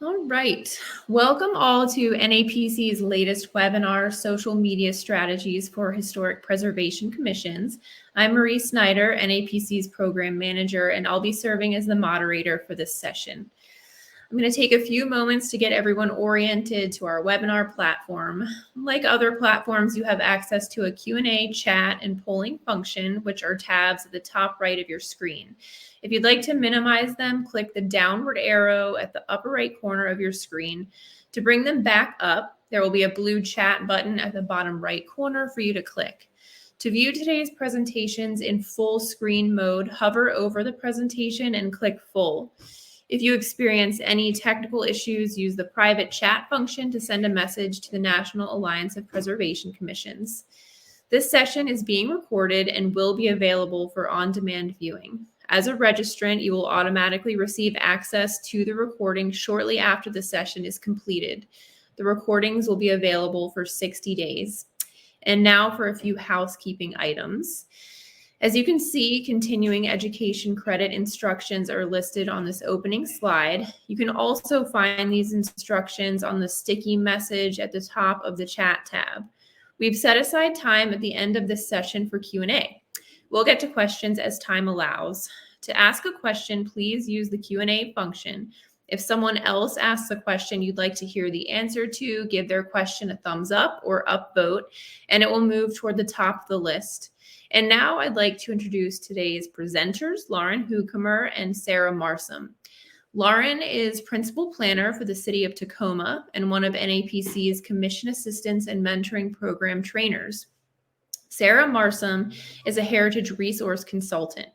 All right. Welcome all to NAPC's latest webinar, Social Media Strategies for Historic Preservation Commissions. I'm Marie Snyder, NAPC's Program Manager, and I'll be serving as the moderator for this session. I'm going to take a few moments to get everyone oriented to our webinar platform. Like other platforms, you have access to a Q&A, chat, and polling function, which are tabs at the top right of your screen. If you'd like to minimize them, click the downward arrow at the upper right corner of your screen. To bring them back up, there will be a blue chat button at the bottom right corner for you to click. To view today's presentations in full screen mode, hover over the presentation and click full. If you experience any technical issues, use the private chat function to send a message to the National Alliance of Preservation Commissions. This session is being recorded and will be available for on-demand viewing. As a registrant, you will automatically receive access to the recording shortly after the session is completed. The recordings will be available for 60 days. And now for a few housekeeping items. As you can see, continuing education credit instructions are listed on this opening slide. You can also find these instructions on the sticky message at the top of the chat tab. We've set aside time at the end of this session for Q&A. We'll get to questions as time allows. To ask a question, please use the Q&A function. If someone else asks a question you'd like to hear the answer to, give their question a thumbs up or upvote, and it will move toward the top of the list. And now I'd like to introduce today's presenters, Lauren Hukamer and Sarah Marsom. Lauren is Principal Planner for the City of Tacoma and one of NAPC's Commission Assistance and Mentoring Program trainers. Sarah Marsom is a Heritage Resource Consultant.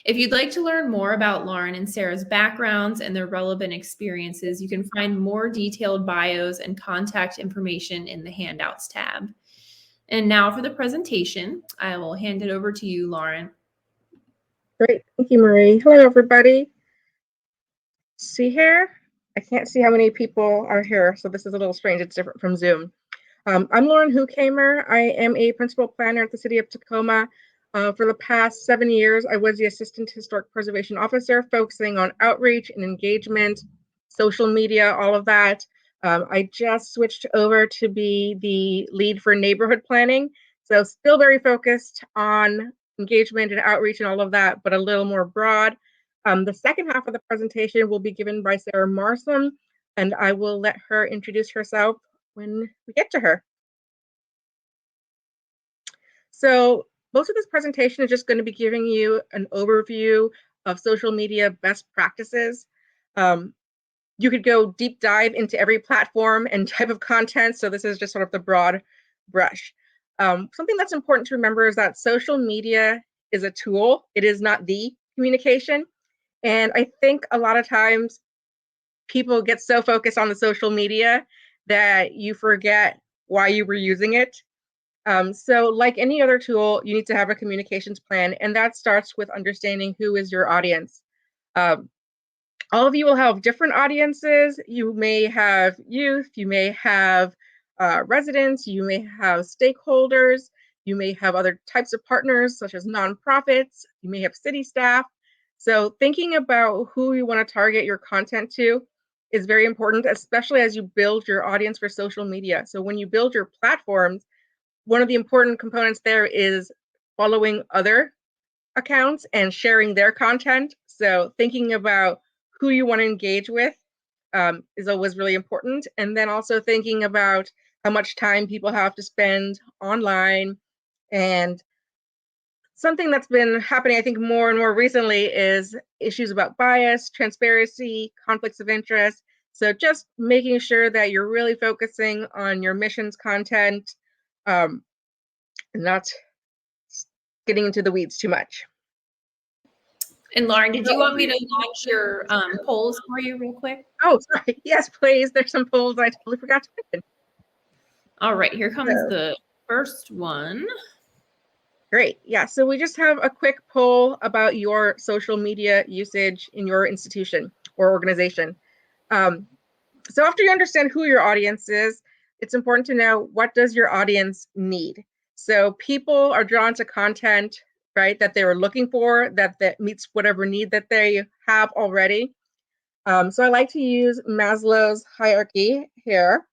If you'd like to learn more about Lauren and Sarah's backgrounds and their relevant experiences, you can find more detailed bios and contact information in the Handouts tab. And now for the presentation, I will hand it over to you, Lauren. Great, thank you, Marie. Hello, everybody. See here? I can't see how many people are here, so this is a little strange. It's different from Zoom. I'm Lauren Hukamer. I am a principal planner at the City of Tacoma. For the past 7 years, I was the Assistant Historic Preservation Officer, focusing on outreach and engagement, social media, all of that. I just switched over to be the lead for neighborhood planning, so still very focused on engagement and outreach and all of that, but a little more broad. The second half of the presentation will be given by Sarah Marsom, and I will let her introduce herself when we get to her. So most of this presentation is just going to be giving you an overview of social media best practices. You could go deep dive into every platform and type of content, so this is just sort of the broad brush. Something that's important to remember is that social media is a tool. It is not the communication. And I think a lot of times people get so focused on the social media that you forget why you were using it. So like any other tool, you need to have a communications plan, and that starts with understanding who is your audience. All of you will have different audiences. You may have youth, you may have residents, you may have stakeholders, you may have other types of partners such as nonprofits, you may have city staff. So thinking about who you want to target your content to is very important, especially as you build your audience for social media. So when you build your platforms, one of the important components there is following other accounts and sharing their content. So thinking about who you want to engage with is always really important. And then also thinking about how much time people have to spend online. And something that's been happening, I think, more and more recently is issues about bias, transparency, conflicts of interest. So just making sure that you're really focusing on your missions content, and not getting into the weeds too much. And Lauren, did you want me to launch your polls for you real quick? Oh, sorry. Yes, please. There's some polls I totally forgot to mention. All right, here comes the first one. Great. Yeah, so we just have a quick poll about your social media usage in your institution or organization. So after you understand who your audience is, it's important to know, what does your audience need? So people are drawn to content, right, that they were looking for, that meets whatever need that they have already. So I like to use Maslow's hierarchy here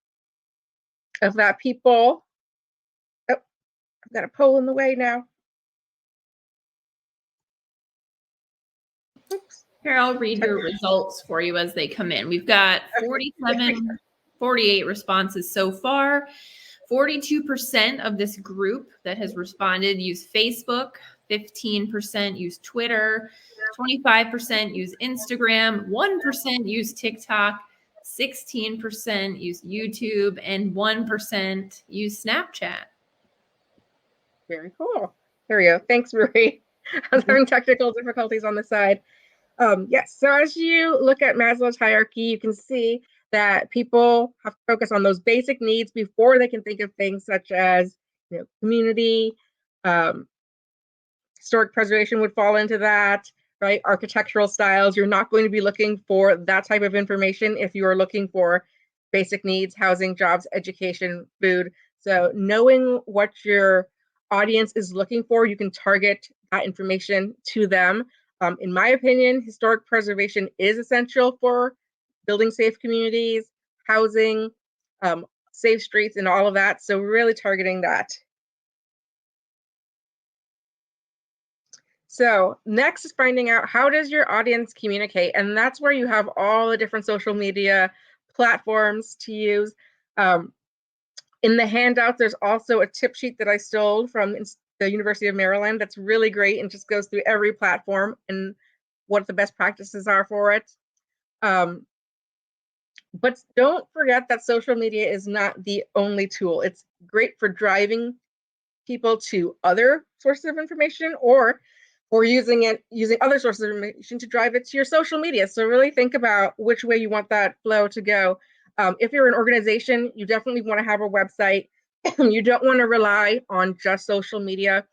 of that people. Oh, I've got a poll in the way now. Oops. Here, I'll read your results for you as they come in. We've got 48 responses so far. 42% of this group that has responded use Facebook, 15% use Twitter, 25% use Instagram, 1% use TikTok, 16% use YouTube, and 1% use Snapchat. Very cool. There we go. Thanks, Marie. I was having technical difficulties on the side. Yes, so as you look at Maslow's hierarchy, you can see that people have to focus on those basic needs before they can think of things such as, community, historic preservation would fall into that, right? Architectural styles. You're not going to be looking for that type of information if you are looking for basic needs, housing, jobs, education, food. So knowing what your audience is looking for, you can target that information to them. In my opinion, historic preservation is essential for building safe communities, housing, safe streets, and all of that. So really targeting that. So next is finding out, how does your audience communicate? And that's where you have all the different social media platforms to use. In the handout, there's also a tip sheet that I stole from the University of Maryland that's really great and just goes through every platform and what the best practices are for it. But don't forget that social media is not the only tool. It's great for driving people to other sources of information, or using other sources of information to drive it to your social media. So really think about which way you want that flow to go. If you're an organization, you definitely want to have a website. You don't want to rely on just social media,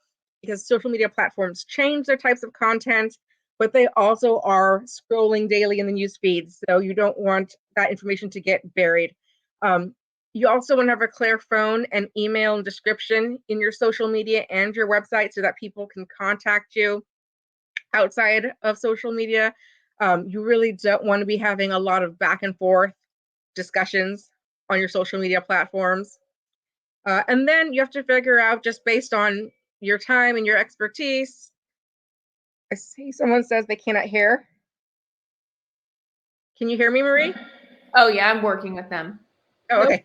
because social media platforms change their types of content, but they also are scrolling daily in the news feeds. So you don't want that information to get buried. You also want to have a clear phone and email and description in your social media and your website so that people can contact you outside of social media. You really don't want to be having a lot of back and forth discussions on your social media platforms. And then you have to figure out, just based on your time and your expertise. I see someone says they cannot hear. Can you hear me, Marie? Oh, yeah, I'm working with them. Oh, okay.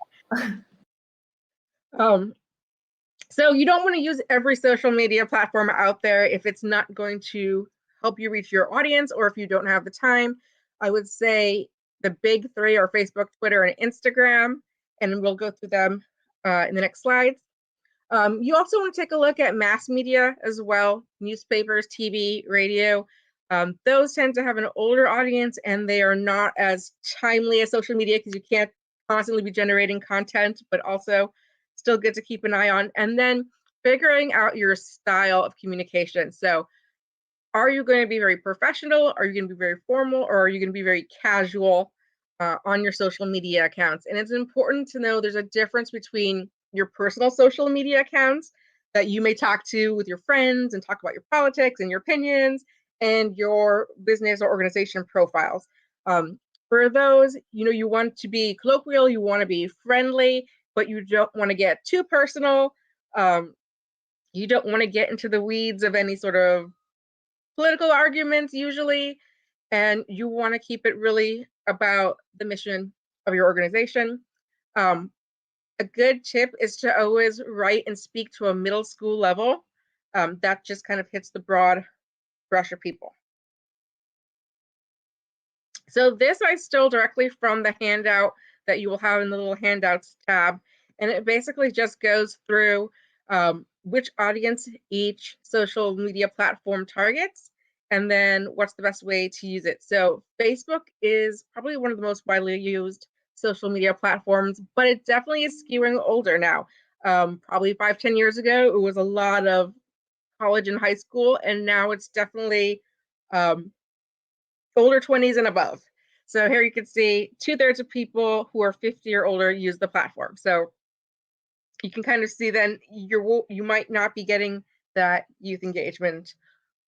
So you don't want to use every social media platform out there if it's not going to help you reach your audience, or if you don't have the time. I would say the big three are Facebook, Twitter, and Instagram, and we'll go through them in the next slides. You also want to take a look at mass media as well, newspapers, TV, radio. Those tend to have an older audience, and they are not as timely as social media, because you can't constantly be generating content, but also still good to keep an eye on. And then figuring out your style of communication. So are you going to be very professional? Are you going to be very formal? Or are you going to be very casual on your social media accounts? And it's important to know there's a difference between your personal social media accounts that you may talk to with your friends and talk about your politics and your opinions, and your business or organization profiles. For those, you want to be colloquial, you want to be friendly, but you don't want to get too personal. You don't want to get into the weeds of any sort of political arguments usually, and you want to keep it really about the mission of your organization. A good tip is to always write and speak to a middle school level. That just kind of hits the broad brush of people. So this I stole directly from the handout that you will have in the little handouts tab. And it basically just goes through which audience each social media platform targets, and then what's the best way to use it. So Facebook is probably one of the most widely used social media platforms, but it definitely is skewing older now. Probably 5-10 years ago, it was a lot of college and high school, and now it's definitely older 20s and above. So here you can see 2/3 of people who are 50 or older use the platform. So you can kind of see then you might not be getting that youth engagement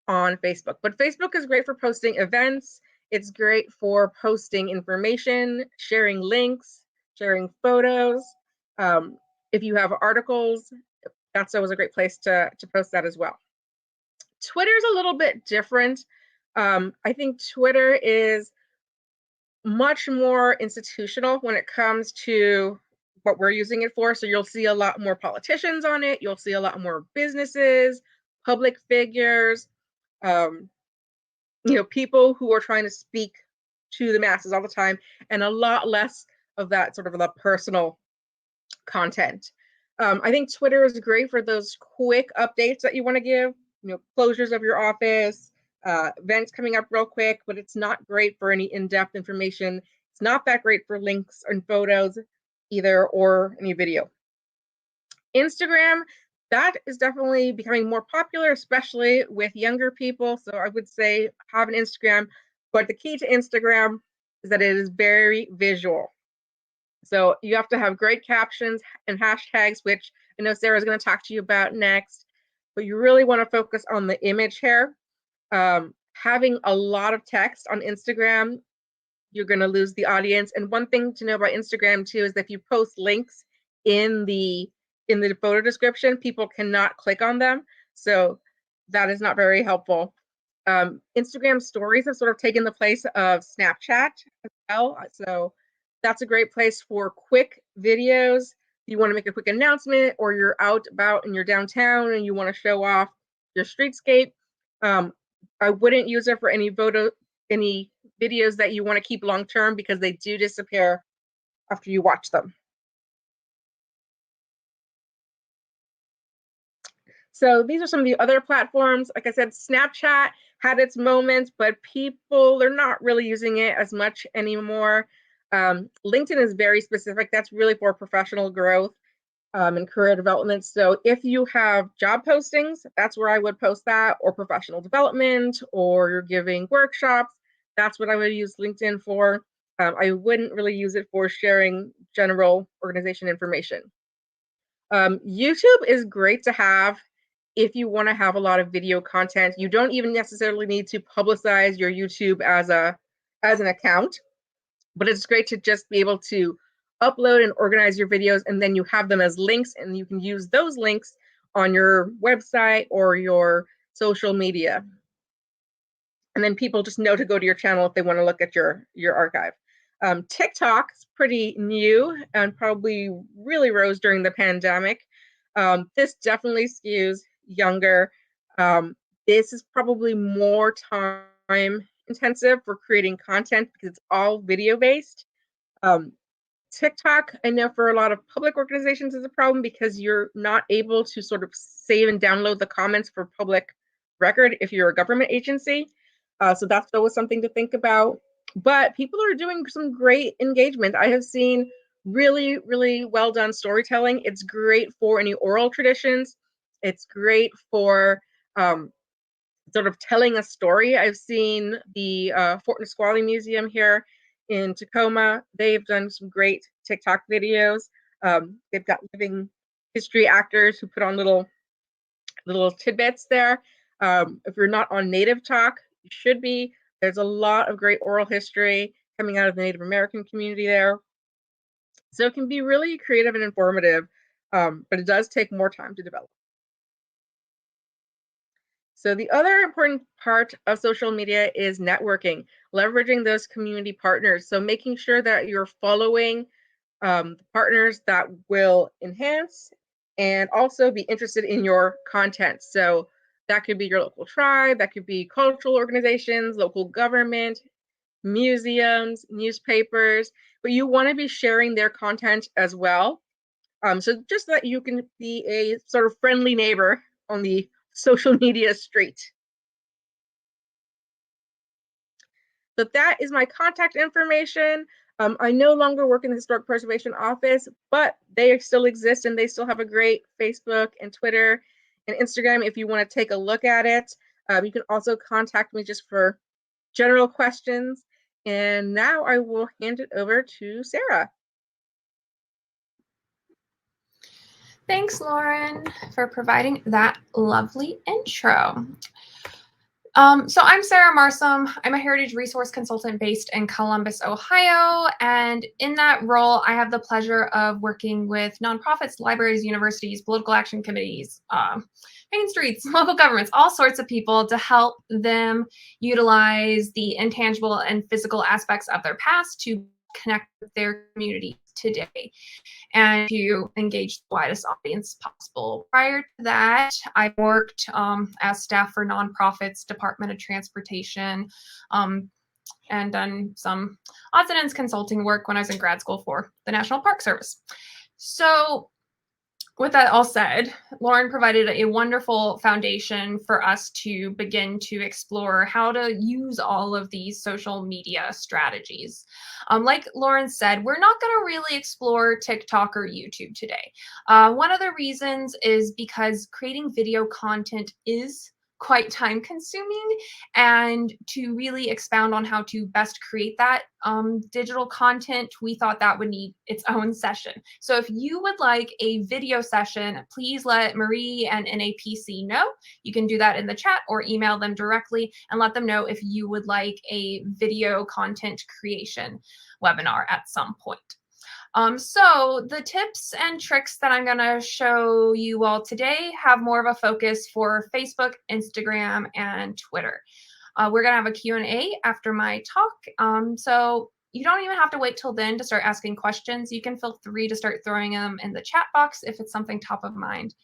on Facebook. But Facebook is great for posting events It's great for posting information, sharing links, sharing photos. If you have articles, that's always a great place to post that as well. Twitter's a little bit different. I think Twitter is much more institutional when it comes to what we're using it for. So you'll see a lot more politicians on it. You'll see a lot more businesses, public figures, people who are trying to speak to the masses all the time, and a lot less of that sort of the personal content. I think Twitter is great for those quick updates that you want to give, closures of your office, events coming up real quick, but it's not great for any in-depth information. It's not that great for links and photos either, or any video. Instagram, that is definitely becoming more popular, especially with younger people. So I would say have an Instagram, but the key to Instagram is that it is very visual. So you have to have great captions and hashtags, which I know Sarah is going to talk to you about next, but you really want to focus on the image here. Having a lot of text on Instagram, you're going to lose the audience. And one thing to know about Instagram too is that if you post links in the photo description, people cannot click on them. So that is not very helpful. Instagram stories have sort of taken the place of Snapchat as well. So that's a great place for quick videos. You want to make a quick announcement, or you're out about and you're downtown and you want to show off your streetscape. I wouldn't use it for any videos that you want to keep long term, because they do disappear after you watch them. So these are some of the other platforms. Like I said, Snapchat had its moments, but people are not really using it as much anymore. LinkedIn is very specific. That's really for professional growth and career development. So if you have job postings, that's where I would post that, or professional development, or you're giving workshops. That's what I would use LinkedIn for. I wouldn't really use it for sharing general organization information. YouTube is great to have if you want to have a lot of video content. You don't even necessarily need to publicize your YouTube as an account, but it's great to just be able to upload and organize your videos, and then you have them as links, and you can use those links on your website or your social media. And then people just know to go to your channel if they want to look at your archive. TikTok is pretty new and probably really rose during the pandemic. This definitely skews younger. This is probably more time intensive for creating content because it's all video based. TikTok, I know for a lot of public organizations is a problem because you're not able to sort of save and download the comments for public record if you're a government agency. So that's always something to think about. But people are doing some great engagement. I have seen really, really well done storytelling. It's great for any oral traditions. It's great for sort of telling a story. I've seen the Fort Nisqually Museum here in Tacoma. They've done some great TikTok videos. They've got living history actors who put on little tidbits there. If you're not on Native Talk, you should be. There's a lot of great oral history coming out of the Native American community there. So it can be really creative and informative, but it does take more time to develop. So the other important part of social media is networking, leveraging those community partners. So making sure that you're following partners that will enhance and also be interested in your content. So that could be your local tribe, that could be cultural organizations, local government, museums, newspapers, but you want to be sharing their content as well. So just so that you can be a sort of friendly neighbor on the social media street. So that is my contact information. I no longer work in the Historic Preservation Office, but they still exist and they still have a great Facebook and Twitter and Instagram if you want to take a look at it. You can also contact me just for general questions. And now I will hand it over to Sarah. Thanks, Lauren, for providing that lovely intro. So I'm Sarah Marsom. I'm a heritage resource consultant based in Columbus, Ohio. And in that role, I have the pleasure of working with nonprofits, libraries, universities, political action committees, main streets, local governments, all sorts of people to help them utilize the intangible and physical aspects of their past to connect with their community today and to engage the widest audience possible. Prior to that, I worked as staff for nonprofits, Department of Transportation, and done some odds and ends consulting work when I was in grad school for the National Park Service. So with that all said, Lauren provided a wonderful foundation for us to begin to explore how to use all of these social media strategies. Like Lauren said, we're not going to really explore TikTok or YouTube today. One of the reasons is because creating video content is quite time consuming, and to really expound on how to best create that digital content, we thought that would need its own session. So if you would like a video session, please let Marie and NAPC know. You can do that in the chat or email them directly and let them know if you would like a video content creation webinar at some point. So the tips and tricks that I'm going to show you all today have more of a focus for Facebook, Instagram, and Twitter. We're going to have a Q&A after my talk. So you don't even have to wait till then to start asking questions. You can feel free to start throwing them in the chat box if it's something top of mind.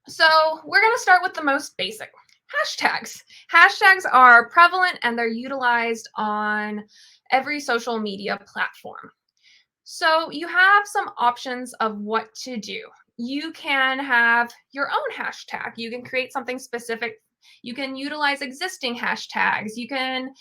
So we're going to start with the most basic. Hashtags. Hashtags are prevalent and they're utilized on every social media platform. So you have some options of what to do. You can have your own hashtag. You can create something specific. You can utilize existing hashtags. You can,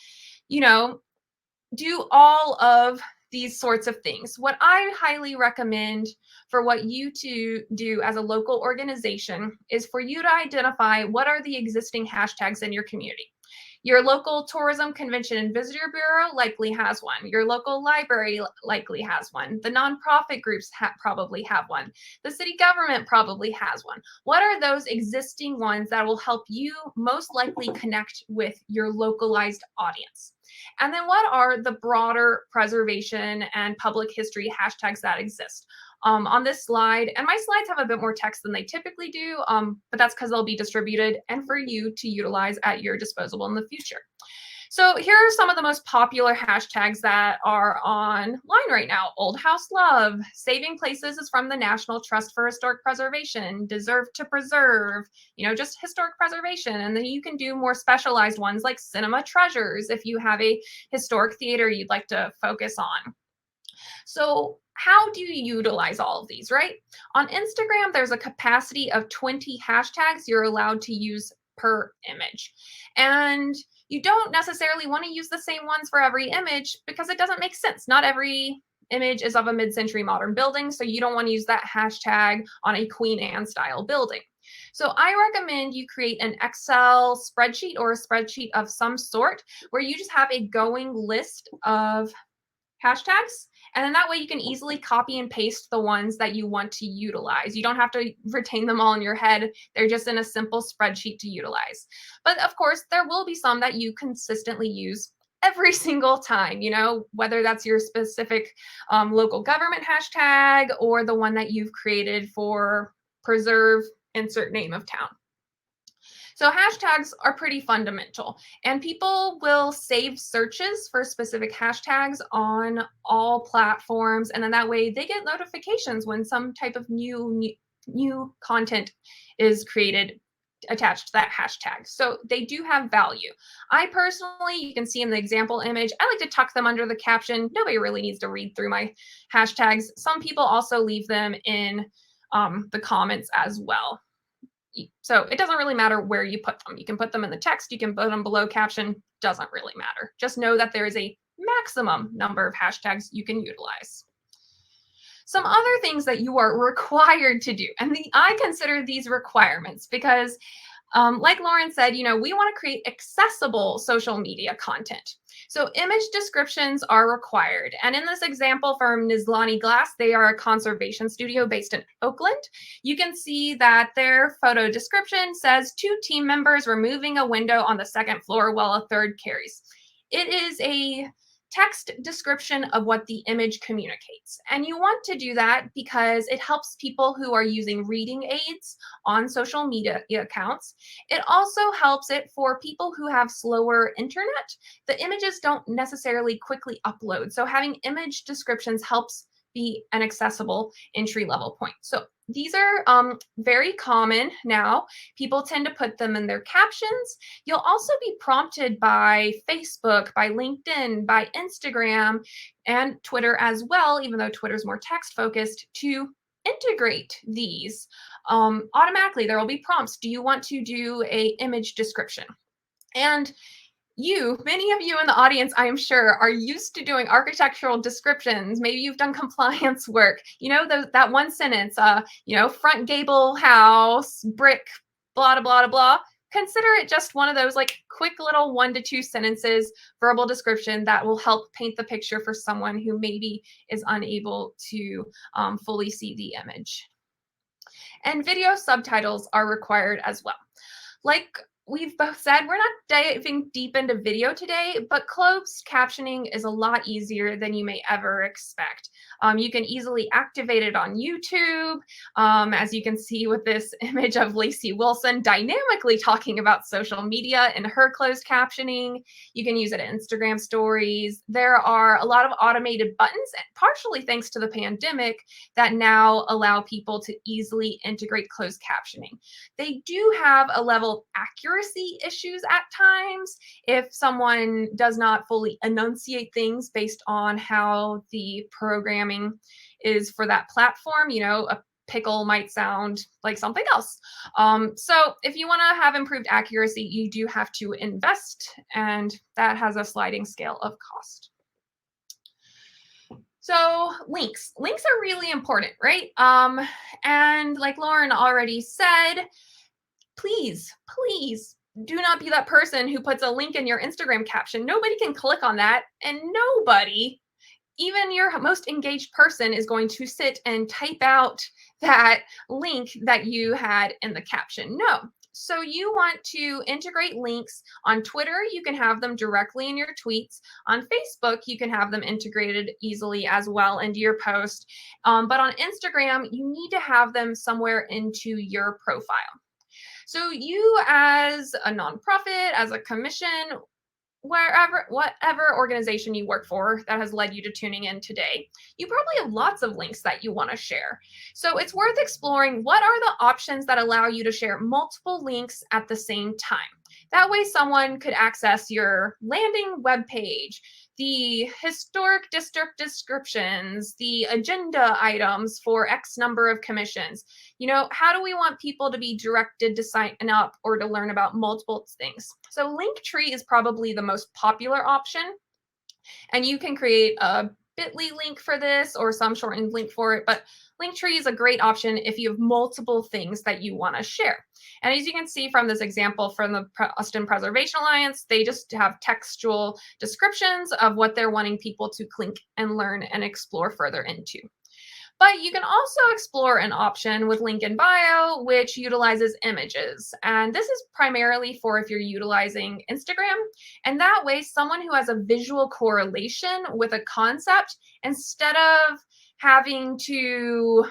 do all of these sorts of things. What I highly recommend for what you to do as a local organization is for you to identify what are the existing hashtags in your community. Your local tourism convention and visitor bureau likely has one. Your local library likely has one. The nonprofit groups probably have one. The city government probably has one. What are those existing ones that will help you most likely connect with your localized audience? And then what are the broader preservation and public history hashtags that exist? On this slide, and my slides have a bit more text than they typically do, but that's because they'll be distributed and for you to utilize at your disposal in the future. So here are some of the most popular hashtags that are online right now. Old House Love, Saving Places is from the National Trust for Historic Preservation, Deserve to Preserve, just historic preservation. And then you can do more specialized ones like Cinema Treasures if you have a historic theater you'd like to focus on. So how do you utilize all of these, right? On Instagram, there's a capacity of 20 hashtags you're allowed to use per image. And you don't necessarily want to use the same ones for every image because it doesn't make sense. Not every image is of a mid-century modern building, so you don't want to use that hashtag on a Queen Anne style building. So I recommend you create an Excel spreadsheet or a spreadsheet of some sort where you just have a going list of hashtags. And then that way you can easily copy and paste the ones that you want to utilize. You don't have to retain them all in your head. They're just in a simple spreadsheet to utilize. But of course, there will be some that you consistently use every single time, whether that's your specific local government hashtag or the one that you've created for preserve insert name of town. So hashtags are pretty fundamental, and people will save searches for specific hashtags on all platforms. And then that way they get notifications when some type of new content is created attached to that hashtag. So they do have value. I personally, you can see in the example image, I like to tuck them under the caption. Nobody really needs to read through my hashtags. Some people also leave them in the comments as well. So it doesn't really matter where you put them. You can put them in the text, you can put them below caption, doesn't really matter. Just know that there is a maximum number of hashtags you can utilize. Some other things that you are required to do, and I consider these requirements because Like Lauren said, we want to create accessible social media content. So image descriptions are required. And in this example from Nizlani Glass, they are a conservation studio based in Oakland. You can see that their photo description says 2 team members removing a window on the 2nd floor while a 3rd carries. It is a text description of what the image communicates. And you want to do that because it helps people who are using reading aids on social media accounts. It also helps it for people who have slower internet. The images don't necessarily quickly upload. So having image descriptions helps be an accessible entry level point. So these are very common now. People tend to put them in their captions. You'll also be prompted by Facebook, by LinkedIn, by Instagram, and Twitter as well, even though Twitter is more text focused, to integrate these. Automatically, there will be prompts. Do you want to do an image description? And many of you in the audience, I am sure, are used to doing architectural descriptions. Maybe you've done compliance work. That one sentence, front gable house, brick, blah, blah, blah, blah. Consider it just one of those quick little 1 to 2 sentences verbal description that will help paint the picture for someone who maybe is unable to fully see the image. And video subtitles are required as well. Like we've both said, we're not diving deep into video today, but closed captioning is a lot easier than you may ever expect. You can easily activate it on YouTube, as you can see with this image of Lacey Wilson dynamically talking about social media in her closed captioning. You can use it in Instagram stories. There are a lot of automated buttons, partially thanks to the pandemic, that now allow people to easily integrate closed captioning. They do have a level of accuracy issues at times if someone does not fully enunciate things based on how the programming is for that platform. A pickle might sound like something else. So if you want to have improved accuracy, you do have to invest, and that has a sliding scale of cost. So links are really important, right? And like Lauren already said, please do not be that person who puts a link in your Instagram caption. Nobody can click on that, and nobody, even your most engaged person, is going to sit and type out that link that you had in the caption. No. So you want to integrate links. On Twitter, you can have them directly in your tweets. On Facebook, you can have them integrated easily as well into your post. But on Instagram, you need to have them somewhere into your profile. So you, as a nonprofit, as a commission, whatever organization you work for that has led you to tuning in today, you probably have lots of links that you want to share. So it's worth exploring what are the options that allow you to share multiple links at the same time. That way someone could access your landing web page, the historic district descriptions, the agenda items for X number of commissions. How do we want people to be directed to sign up or to learn about multiple things? So Linktree is probably the most popular option. And you can create a bit.ly link for this or some shortened link for it. But Linktree is a great option if you have multiple things that you want to share. And as you can see from this example from the Austin Preservation Alliance, they just have textual descriptions of what they're wanting people to click and learn and explore further into. But you can also explore an option with link in bio, which utilizes images. And this is primarily for if you're utilizing Instagram. And that way, someone who has a visual correlation with a concept, instead of having to,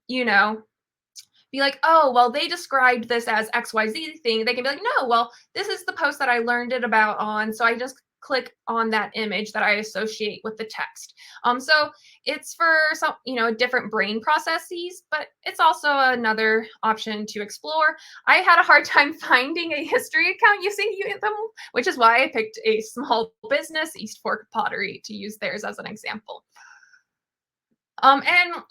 be like, oh, well, they described this as XYZ thing, they can be like, no, well, this is the post that I learned it about on. So I just click on that image that I associate with the text. So it's for some, different brain processes, but it's also another option to explore. I had a hard time finding a history account using them, which is why I picked a small business, East Fork Pottery, to use theirs as an example. And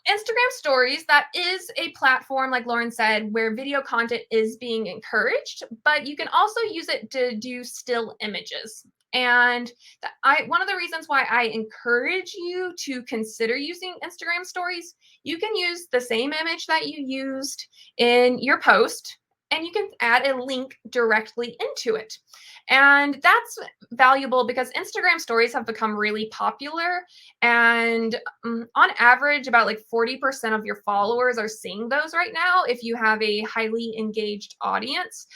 Instagram Stories, that is a platform, like Lauren said, where video content is being encouraged, but you can also use it to do still images. And one of the reasons why I encourage you to consider using Instagram Stories, you can use the same image that you used in your post and you can add a link directly into it. And that's valuable because Instagram stories have become really popular. And on average, about like 40% of your followers are seeing those right now if you have a highly engaged audience,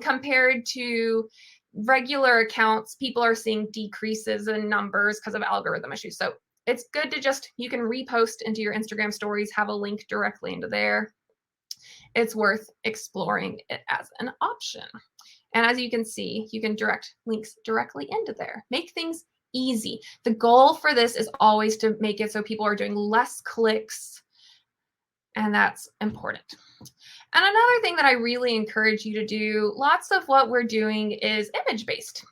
compared to regular accounts. People are seeing decreases in numbers because of algorithm issues. So it's good to just, you can repost into your Instagram stories, have a link directly into there. It's worth exploring it as an option. And as you can see, you can direct links directly into there. Make things easy. The goal for this is always to make it so people are doing less clicks, and that's important. And another thing that I really encourage you to do, lots of what we're doing is image-based.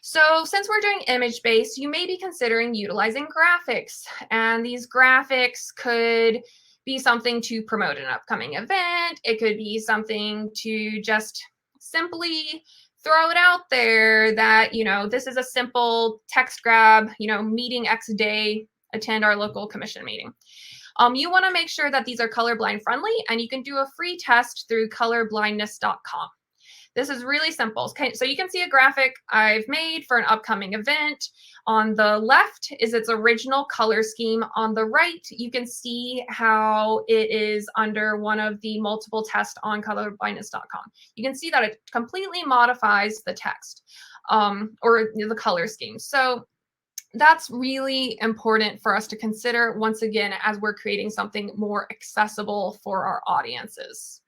So since we're doing image-based, you may be considering utilizing graphics. And these graphics could be something to promote an upcoming event. It could be something to just simply throw it out there that, this is a simple text grab, meeting X day, attend our local commission meeting. You want to make sure that these are colorblind friendly, and you can do a free test through colorblindness.com. This is really simple. Okay, so you can see a graphic I've made for an upcoming event. On the left is its original color scheme. On the right, you can see how it is under one of the multiple tests on colorblindness.com. You can see that it completely modifies the text or the color scheme. So that's really important for us to consider once again as we're creating something more accessible for our audiences.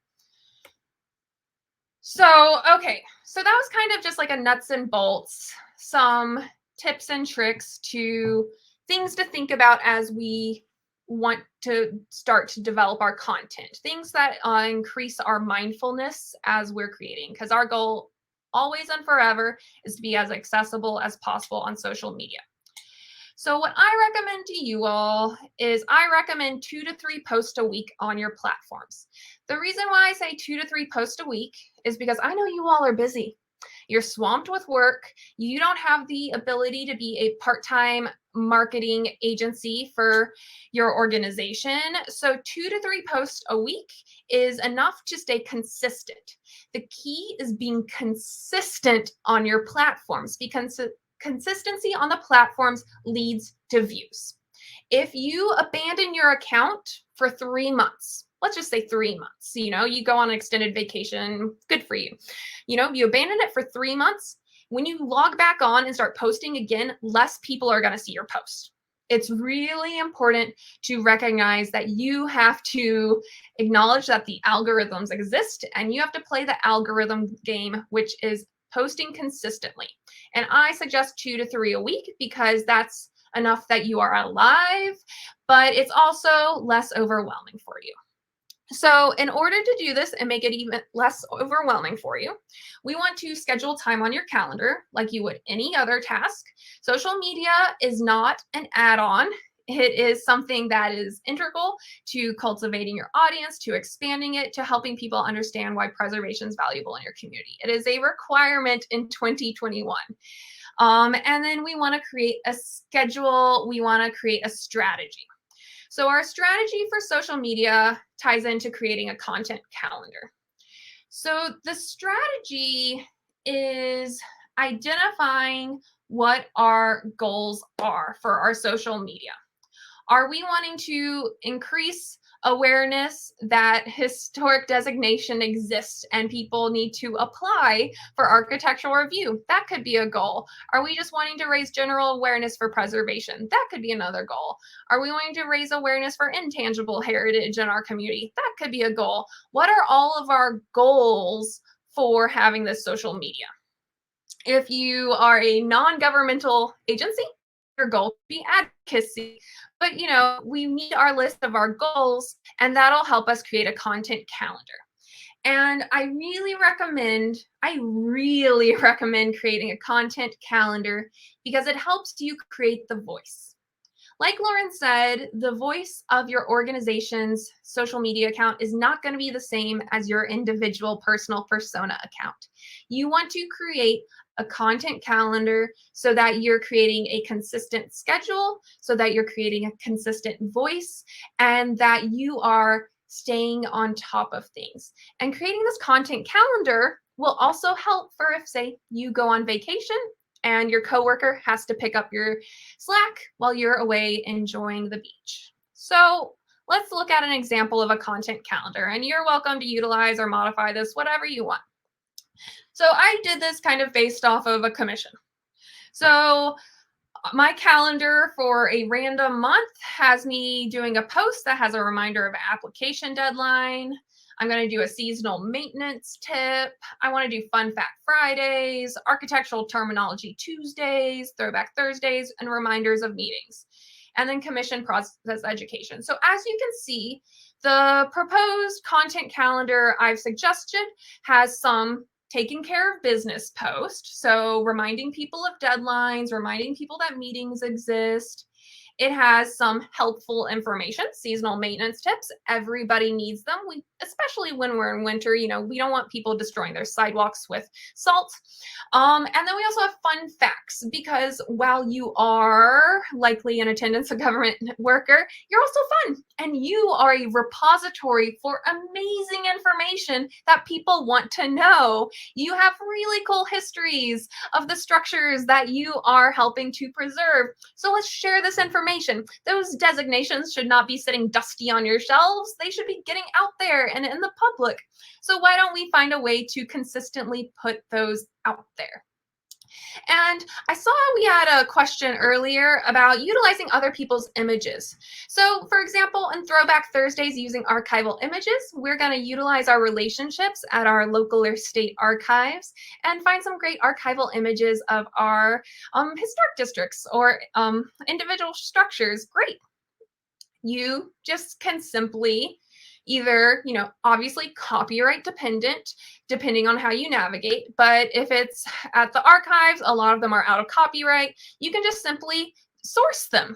So, okay, so that was kind of just like a nuts and bolts, some tips and tricks to things to think about as we want to start to develop our content, things that increase our mindfulness as we're creating, because our goal always and forever is to be as accessible as possible on social media. So what I recommend to you all is I recommend 2 to 3 posts a week on your platforms. The reason why I say 2 to 3 posts a week is because I know you all are busy. You're swamped with work. You don't have the ability to be a part-time marketing agency for your organization. So 2 to 3 posts a week is enough to stay consistent. The key is being consistent on your platforms, because consistency on the platforms leads to views. If you abandon your account for 3 months, let's just say 3 months, you go on an extended vacation, good for you. You abandon it for 3 months. When you log back on and start posting again, less people are going to see your post. It's really important to recognize that you have to acknowledge that the algorithms exist, and you have to play the algorithm game, which is posting consistently. And I suggest 2 to 3 a week because that's enough that you are alive, but it's also less overwhelming for you. So in order to do this and make it even less overwhelming for you, we want to schedule time on your calendar like you would any other task. Social media is not an add-on. It is something that is integral to cultivating your audience, to expanding it, to helping people understand why preservation is valuable in your community. It is a requirement in 2021. And then we want to create a schedule. We want to create a strategy. So our strategy for social media ties into creating a content calendar. So the strategy is identifying what our goals are for our social media. Are we wanting to increase awareness that historic designation exists and people need to apply for architectural review? That could be a goal. Are we just wanting to raise general awareness for preservation? That could be another goal. Are we wanting to raise awareness for intangible heritage in our community? That could be a goal. What are all of our goals for having this social media? If you are a non-governmental agency, your goal would be advocacy. But, we meet our list of our goals, and that'll help us create a content calendar. And I really recommend creating a content calendar because it helps you create the voice. Like Lauren said, the voice of your organization's social media account is not going to be the same as your individual personal persona account. You want to create a content calendar so that you're creating a consistent schedule, so that you're creating a consistent voice, and that you are staying on top of things. And creating this content calendar will also help for if, say, you go on vacation and your coworker has to pick up your slack while you're away enjoying the beach. So let's look at an example of a content calendar, and you're welcome to utilize or modify this, whatever you want. So I did this kind of based off of a commission. So my calendar for a random month has me doing a post that has a reminder of application deadline. I'm going to do a seasonal maintenance tip. I want to do Fun Fact Fridays, Architectural Terminology Tuesdays, Throwback Thursdays, and reminders of meetings. And then commission process education. So as you can see, the proposed content calendar I've suggested has some taking care of business post. So reminding people of deadlines, reminding people that meetings exist. It has some helpful information, seasonal maintenance tips. Everybody needs them. Especially when we're in winter, we don't want people destroying their sidewalks with salt. And then we also have fun facts, because while you are likely in attendance a government worker, you're also fun, and you are a repository for amazing information that people want to know. You have really cool histories of the structures that you are helping to preserve. So let's share this information. Those designations should not be sitting dusty on your shelves. They should be getting out there and in the public. So why don't we find a way to consistently put those out there? And I saw we had a question earlier about utilizing other people's images. So for example, in Throwback Thursdays using archival images, we're going to utilize our relationships at our local or state archives and find some great archival images of our historic districts or individual structures. Great. You just can simply either, obviously copyright dependent, depending on how you navigate. But if it's at the archives, a lot of them are out of copyright. You can just simply source them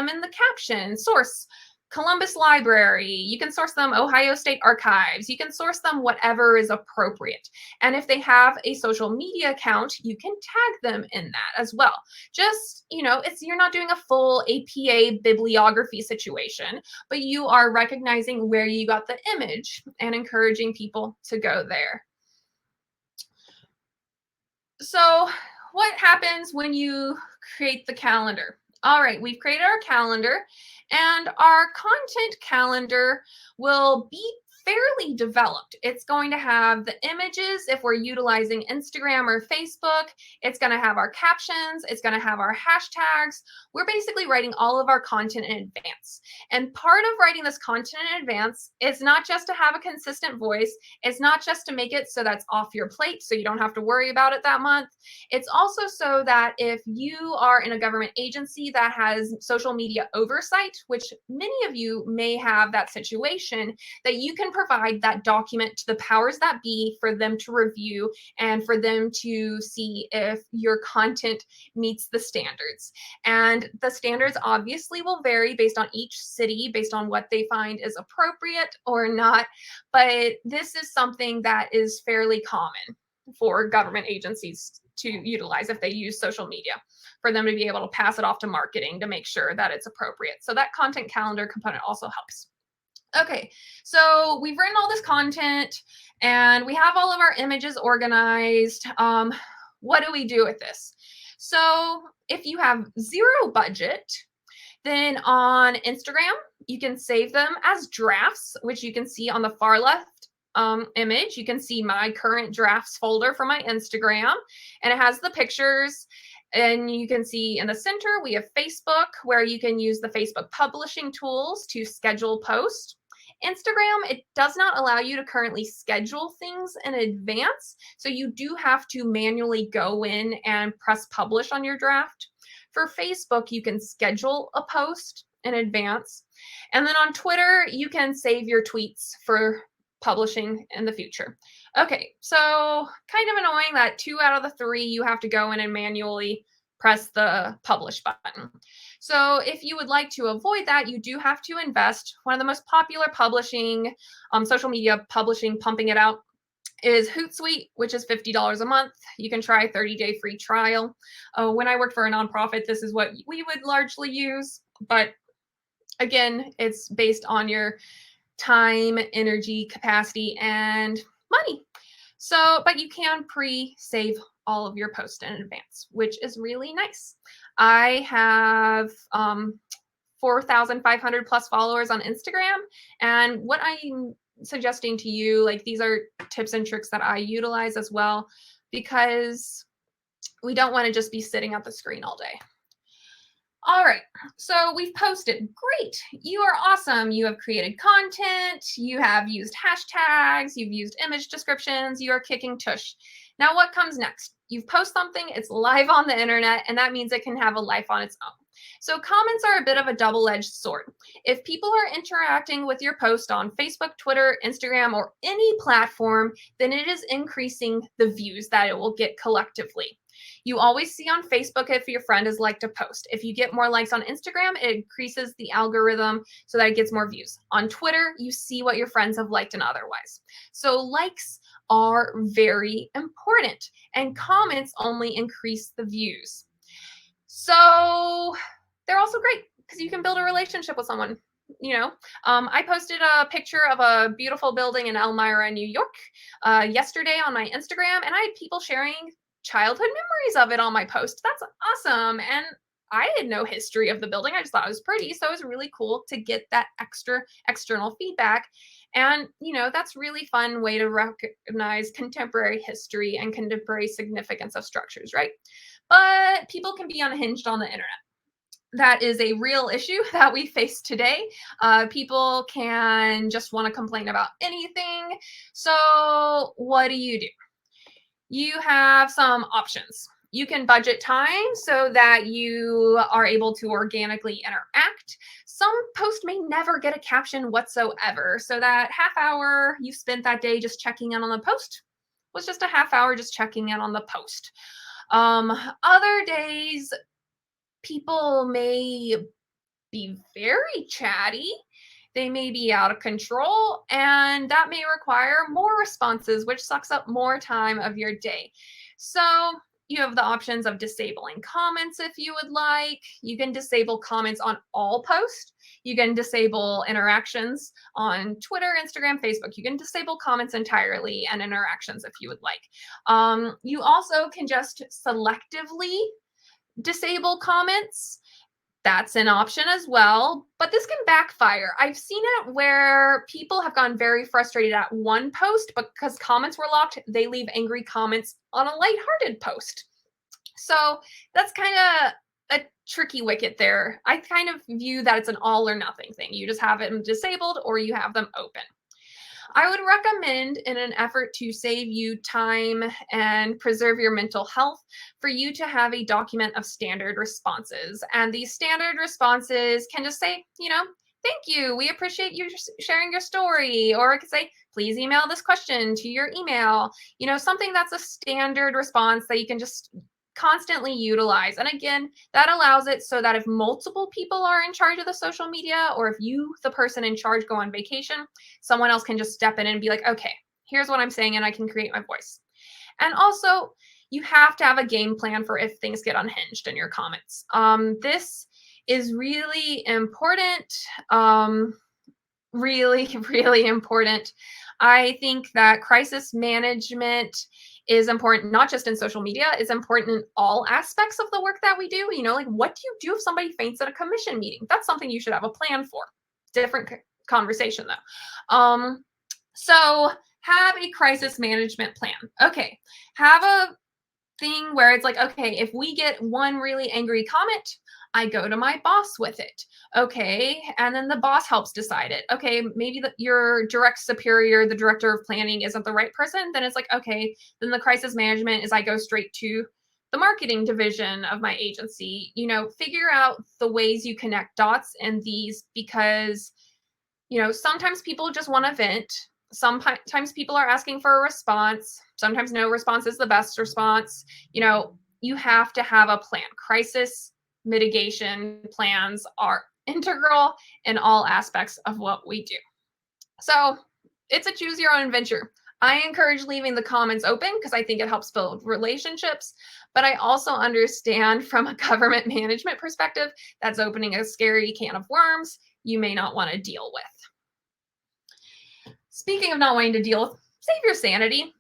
in the caption, source Columbus Library. You can source them Ohio State Archives. You can source them whatever is appropriate. And if they have a social media account, you can tag them in that as well. Just, you're not doing a full APA bibliography situation, but you are recognizing where you got the image and encouraging people to go there. So what happens when you create the calendar? All right, we've created our calendar, and our content calendar will be fairly developed. It's going to have the images if we're utilizing Instagram or Facebook. It's going to have our captions. It's going to have our hashtags. We're basically writing all of our content in advance. And part of writing this content in advance is not just to have a consistent voice. It's not just to make it so that's off your plate so you don't have to worry about it that month. It's also so that if you are in a government agency that has social media oversight, which many of you may have that situation, that you can provide that document to the powers that be for them to review and for them to see if your content meets the standards. And the standards obviously will vary based on each city, based on what they find is appropriate or not. But this is something that is fairly common for government agencies to utilize if they use social media, for them to be able to pass it off to marketing to make sure that it's appropriate. So that content calendar component also helps. Okay, so we've written all this content and we have all of our images organized. What do we do with this? So if you have zero budget, then on Instagram, you can save them as drafts, which you can see on the far left image. You can see my current drafts folder for my Instagram, and it has the pictures. And you can see in the center, we have Facebook, where you can use the Facebook publishing tools to schedule posts. Instagram, it does not allow you to currently schedule things in advance. So you do have to manually go in and press publish on your draft. For Facebook, you can schedule a post in advance. And then on Twitter, you can save your tweets for publishing in the future. Okay, so kind of annoying that 2 out of the 3 you have to go in and manually press the publish button. So if you would like to avoid that, you do have to invest. One of the most popular publishing, social media publishing, pumping it out, is Hootsuite, which is $50 a month. You can try a 30-day free trial. When I worked for a nonprofit, this is what we would largely use. But again, it's based on your time, energy, capacity, and money. So, but you can pre-save all of your posts in advance, which is really nice. I have 4,500 plus followers on Instagram. And what I'm suggesting to you, like these are tips and tricks that I utilize as well, because we don't want to just be sitting at the screen all day. All right, so we've posted. Great, you are awesome. You have created content, you have used hashtags, you've used image descriptions, you are kicking tush. Now what comes next? You've posted something, it's live on the internet, and that means it can have a life on its own. So comments are a bit of a double-edged sword. If people are interacting with your post on Facebook, Twitter, Instagram, or any platform, then it is increasing the views that it will get collectively. You always see on Facebook if your friend has liked a post. If you get more likes on Instagram, it increases the algorithm so that it gets more views. On Twitter, you see what your friends have liked and otherwise. So likes are very important, and comments only increase the views. So they're also great because you can build a relationship with someone. I posted a picture of a beautiful building in Elmira, New York yesterday on my Instagram, and I had people sharing childhood memories of it on my post. That's awesome. And I had no history of the building. I just thought it was pretty. So it was really cool to get that extra external feedback. And, that's really fun way to recognize contemporary history and contemporary significance of structures, right? But people can be unhinged on the internet. That is a real issue that we face today. People can just want to complain about anything. So what do? You have some options. You can budget time so that you are able to organically interact. Some post may never get a caption whatsoever. So that half hour you spent that day just checking in on the post was just a half hour just checking in on the post. Other days, people may be very chatty. They may be out of control, and that may require more responses, which sucks up more time of your day. So you have the options of disabling comments if you would like. You can disable comments on all posts. You can disable interactions on Twitter, Instagram, Facebook. You can disable comments entirely and interactions if you would like. You also can just selectively disable comments. That's an option as well, but this can backfire. I've seen it where people have gotten very frustrated at one post, but because comments were locked, they leave angry comments on a lighthearted post. So that's kind of a tricky wicket there. I kind of view that it's an all or nothing thing. You just have them disabled or you have them open. I would recommend, in an effort to save you time and preserve your mental health, for you to have a document of standard responses. And these standard responses can just say, thank you, we appreciate you sharing your story. Or it could say, please email this question to your email. Something that's a standard response that you can just constantly utilize. And again, that allows it so that if multiple people are in charge of the social media, or if you, the person in charge, go on vacation, someone else can just step in and be like, okay, here's what I'm saying, and I can create my voice. And also, you have to have a game plan for if things get unhinged in your comments. This is really important. Really, really important. I think that crisis management is important, not just in social media, it's important in all aspects of the work that we do. Like, what do you do if somebody faints at a commission meeting? That's something you should have a plan for. Different conversation though. So have a crisis management plan. Okay, have a thing where it's like, okay, if we get one really angry comment, I go to my boss with it. Okay, and then the boss helps decide it. Okay, maybe your direct superior, the director of planning, isn't the right person. Then it's like, okay, then the crisis management is I go straight to the marketing division of my agency. Figure out the ways you connect dots in these, because sometimes people just want to vent. Sometimes people are asking for a response. Sometimes no response is the best response. You have to have a plan. Crisis mitigation plans are integral in all aspects of what we do. So it's a choose your own adventure. I encourage leaving the comments open because I think it helps build relationships, but I also understand from a government management perspective, that's opening a scary can of worms you may not want to deal with. Speaking of not wanting to deal with, save your sanity.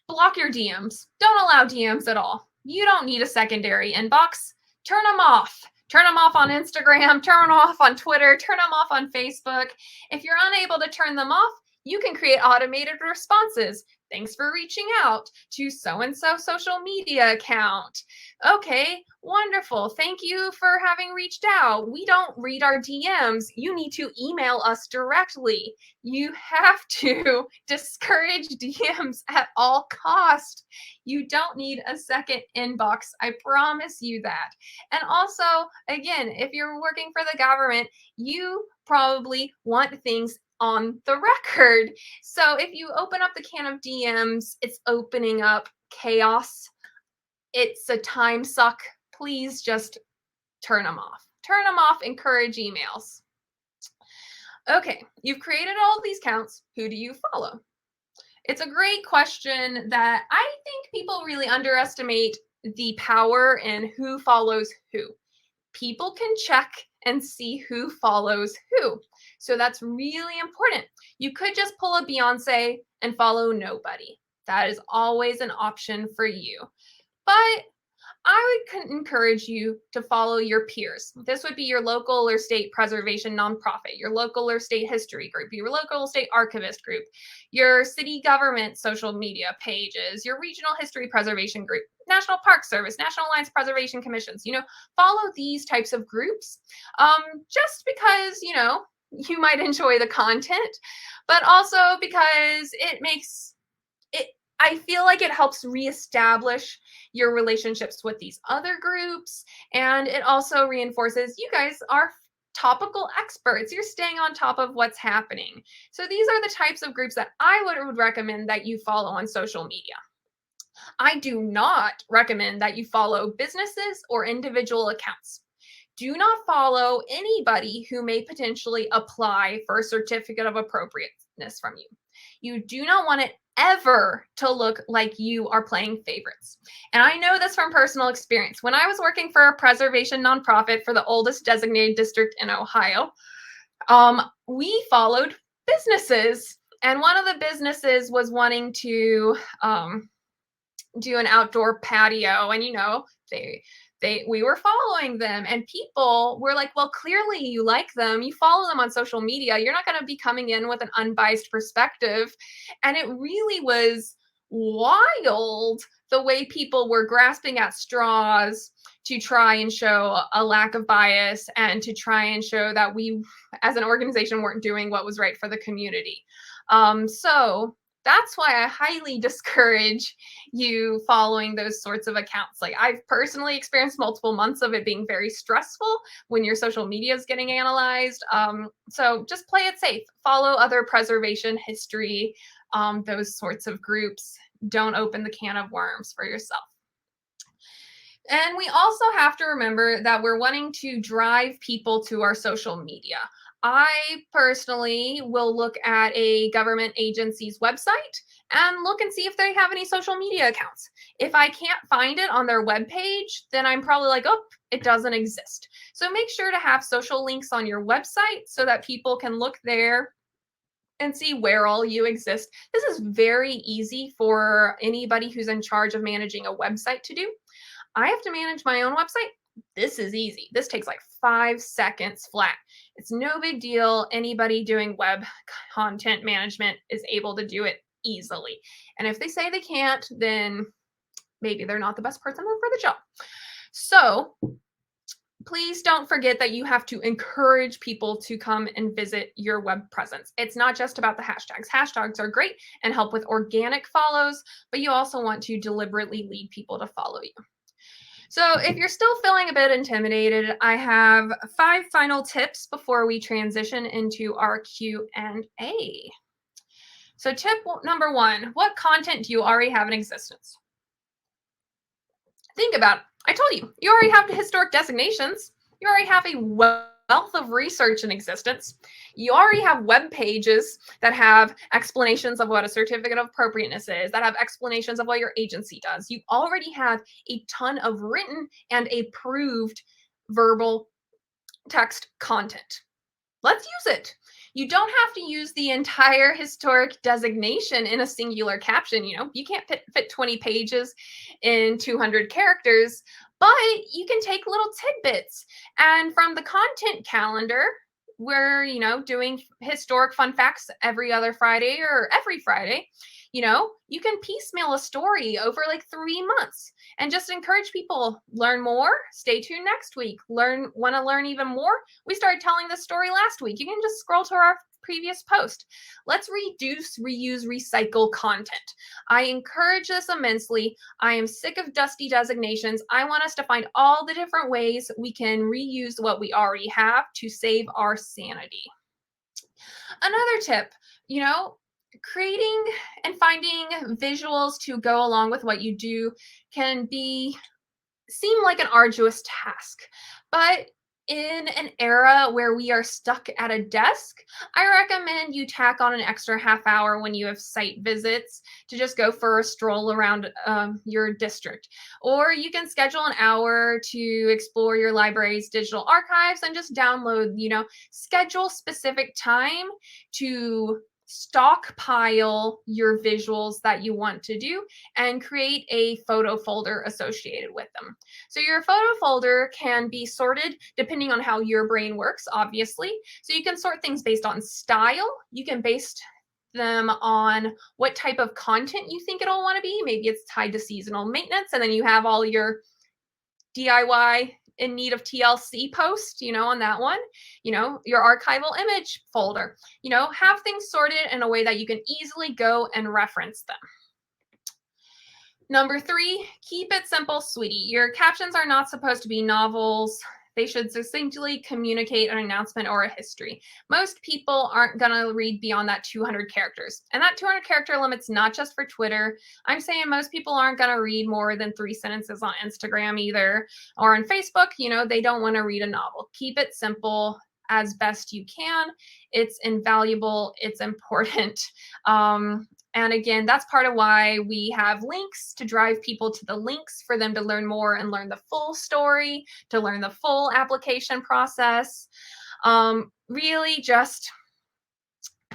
Block your DMs. Don't allow DMs at all. You don't need a secondary inbox. Turn them off. Turn them off on Instagram, turn them off on Twitter, turn them off on Facebook. If you're unable to turn them off, you can create automated responses. Thanks for reaching out to so-and-so social media account. Okay, wonderful. Thank you for having reached out. We don't read our DMs. You need to email us directly. You have to discourage DMs at all cost. You don't need a second inbox. I promise you that. And also, again, if you're working for the government, you probably want things on the record. So if you open up the can of DMs, it's opening up chaos. It's a time suck. Please just turn them off. Turn them off, encourage emails. Okay, you've created all of these accounts. Who do you follow? It's a great question that I think people really underestimate the power in who follows who. People can check and see who follows who. So that's really important. You could just pull a Beyonce and follow nobody. That is always an option for you. But I would encourage you to follow your peers. This would be your local or state preservation nonprofit, your local or state history group, your local or state archivist group, your city government social media pages, your regional history preservation group, National Park Service, National Alliance Preservation Commissions. Follow these types of groups just because, you might enjoy the content, but also because I feel like it helps reestablish your relationships with these other groups. And it also reinforces you guys are topical experts. You're staying on top of what's happening. So these are the types of groups that I would recommend that you follow on social media. I do not recommend that you follow businesses or individual accounts. Do not follow anybody who may potentially apply for a certificate of appropriateness from you. You do not want it ever to look like you are playing favorites. And I know this from personal experience. When I was working for a preservation nonprofit for the oldest designated district in Ohio, we followed businesses. And one of the businesses was wanting to do an outdoor patio. And, we were following them, and people were like, well, clearly you like them. You follow them on social media. You're not going to be coming in with an unbiased perspective. And it really was wild the way people were grasping at straws to try and show a lack of bias and to try and show that we as an organization weren't doing what was right for the community. So that's why I highly discourage you following those sorts of accounts. Like, I've personally experienced multiple months of it being very stressful when your social media is getting analyzed. So just play it safe. Follow other preservation history, those sorts of groups. Don't open the can of worms for yourself. And we also have to remember that we're wanting to drive people to our social media. I personally will look at a government agency's website and look and see if they have any social media accounts. If I can't find it on their webpage, then I'm probably like, oh, it doesn't exist. So make sure to have social links on your website so that people can look there and see where all you exist. This is very easy for anybody who's in charge of managing a website to do. I have to manage my own website. This is easy. This takes like 5 seconds flat. It's no big deal. Anybody doing web content management is able to do it easily. And if they say they can't, then maybe they're not the best person for the job. So please don't forget that you have to encourage people to come and visit your web presence. It's not just about the hashtags. Hashtags are great and help with organic follows, but you also want to deliberately lead people to follow you. So if you're still feeling a bit intimidated, I have 5 final tips before we transition into our Q&A. So tip number 1, what content do you already have in existence? Think about it. I told you, you already have the historic designations. You already have a wealth of research in existence. You already have web pages that have explanations of what a certificate of appropriateness is, that have explanations of what your agency does. You already have a ton of written and approved verbal text content. Let's use it. You don't have to use the entire historic designation in a singular caption. You can't fit 20 pages in 200 characters, but you can take little tidbits. And from the content calendar, we're, doing historic fun facts every other Friday or every Friday. You can piecemeal a story over like 3 months and just encourage people, learn more, stay tuned next week, want to learn even more. We started telling this story last week. You can just scroll to our previous post. Let's reduce, reuse, recycle content. I encourage this immensely. I am sick of dusty designations. I want us to find all the different ways we can reuse what we already have to save our sanity. Another tip, creating and finding visuals to go along with what you do can seem like an arduous task, but in an era where we are stuck at a desk, I recommend you tack on an extra half hour when you have site visits to just go for a stroll around your district. Or you can schedule an hour to explore your library's digital archives and just download, schedule specific time to stockpile your visuals that you want to do and create a photo folder associated with them. So your photo folder can be sorted depending on how your brain works, obviously. So you can sort things based on style. You can base them on what type of content you think it'll want to be. Maybe it's tied to seasonal maintenance, and then you have all your DIY in need of TLC post, on that one, your archival image folder, have things sorted in a way that you can easily go and reference them. Number 3, keep it simple, sweetie. Your captions are not supposed to be novels. They should succinctly communicate an announcement or a history. Most people aren't going to read beyond that 200 characters. And that 200 character limit's not just for Twitter. I'm saying most people aren't going to read more than 3 sentences on Instagram either. Or on Facebook, they don't want to read a novel. Keep it simple as best you can. It's invaluable. It's important. And again, that's part of why we have links to drive people to the links for them to learn more and learn the full story, to learn the full application process. Really just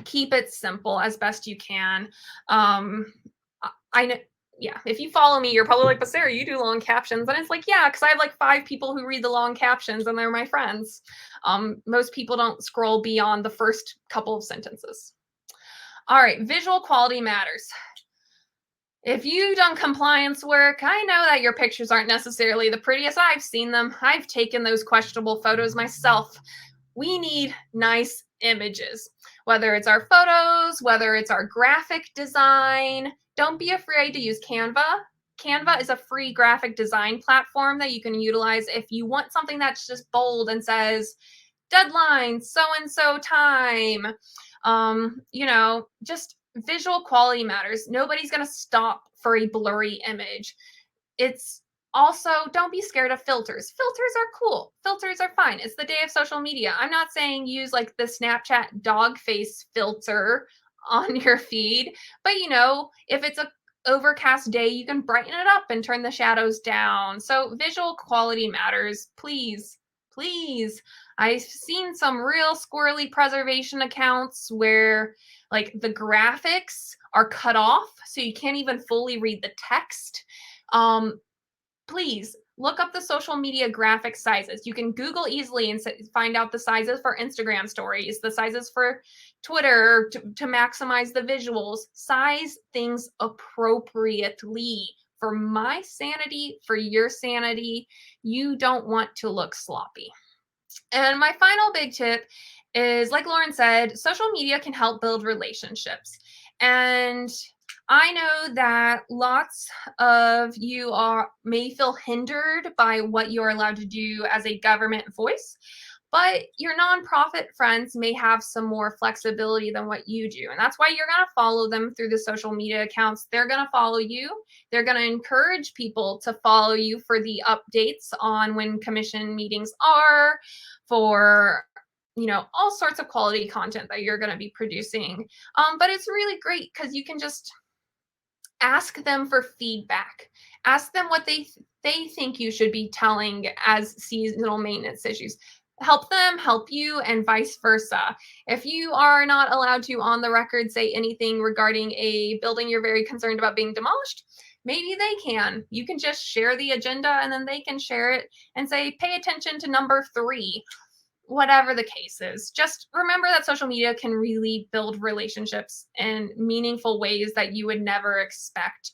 keep it simple as best you can. I know, yeah, if you follow me, you're probably like, but Sarah, you do long captions. And it's like, yeah, because I have like 5 people who read the long captions and they're my friends. Most people don't scroll beyond the first couple of sentences. All right, visual quality matters. If you've done compliance work, I know that your pictures aren't necessarily the prettiest. I've seen them. I've taken those questionable photos myself. We need nice images, whether it's our photos, whether it's our graphic design. Don't be afraid to use Canva. Canva is a free graphic design platform that you can utilize if you want something that's just bold and says, deadline, so-and-so time. Just visual quality matters. Nobody's going to stop for a blurry image. It's also, don't be scared of filters. Filters are cool. Filters are fine. It's the day of social media. I'm not saying use like the Snapchat dog face filter on your feed, but if it's a overcast day, you can brighten it up and turn the shadows down. So visual quality matters. Please, please. I've seen some real squirrely preservation accounts where like the graphics are cut off so you can't even fully read the text. Please look up the social media graphic sizes. You can Google easily and find out the sizes for Instagram stories, the sizes for Twitter to maximize the visuals. Size things appropriately. For my sanity, for your sanity, you don't want to look sloppy. And my final big tip is, like Lauren said, social media can help build relationships. And I know that lots of you may feel hindered by what you're allowed to do as a government voice, but your nonprofit friends may have some more flexibility than what you do. And that's why you're going to follow them through the social media accounts. They're going to follow you. They're going to encourage people to follow you for the updates on when commission meetings are, for all sorts of quality content that you're going to be producing. But it's really great because you can just ask them for feedback. Ask them what they think you should be telling as seasonal maintenance issues. help them help you, and vice versa. If you are not allowed to on the record say anything regarding a building you're very concerned about being demolished, maybe they can. You can just share the agenda and then they can share it and say, pay attention to number 3. Whatever the case is, just remember that social media can really build relationships in meaningful ways that you would never expect.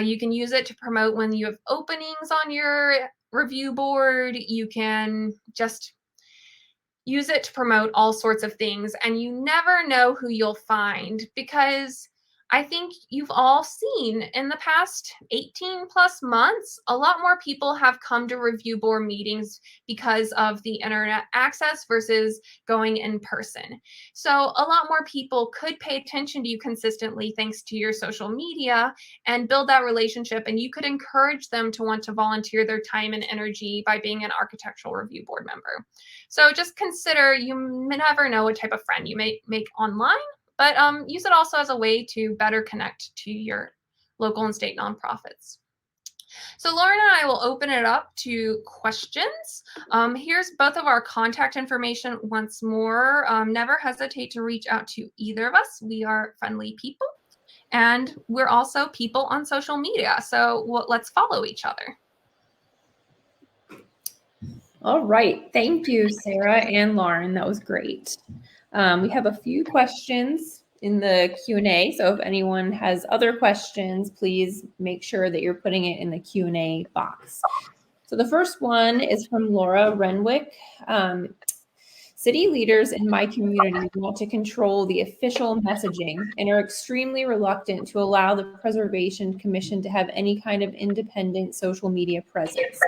You can use it to promote when you have openings on your review board. You can just use it to promote all sorts of things, and you never know who you'll find, because I think you've all seen in the past 18 plus months, a lot more people have come to review board meetings because of the internet access versus going in person. So a lot more people could pay attention to you consistently thanks to your social media and build that relationship, and you could encourage them to want to volunteer their time and energy by being an architectural review board member. So just consider, you never know what type of friend you may make online, but use it also as a way to better connect to your local and state nonprofits. So Lauren and I will open it up to questions. Here's both of our contact information once more. Never hesitate to reach out to either of us. We are friendly people, and we're also people on social media. So let's follow each other. All right. Thank you, Sarah and Lauren. That was great. We have a few questions in the Q&A. So if anyone has other questions, please make sure that you're putting it in the Q&A box. So the first one is from Laura Renwick. City leaders in my community want to control the official messaging and are extremely reluctant to allow the Preservation Commission to have any kind of independent social media presence.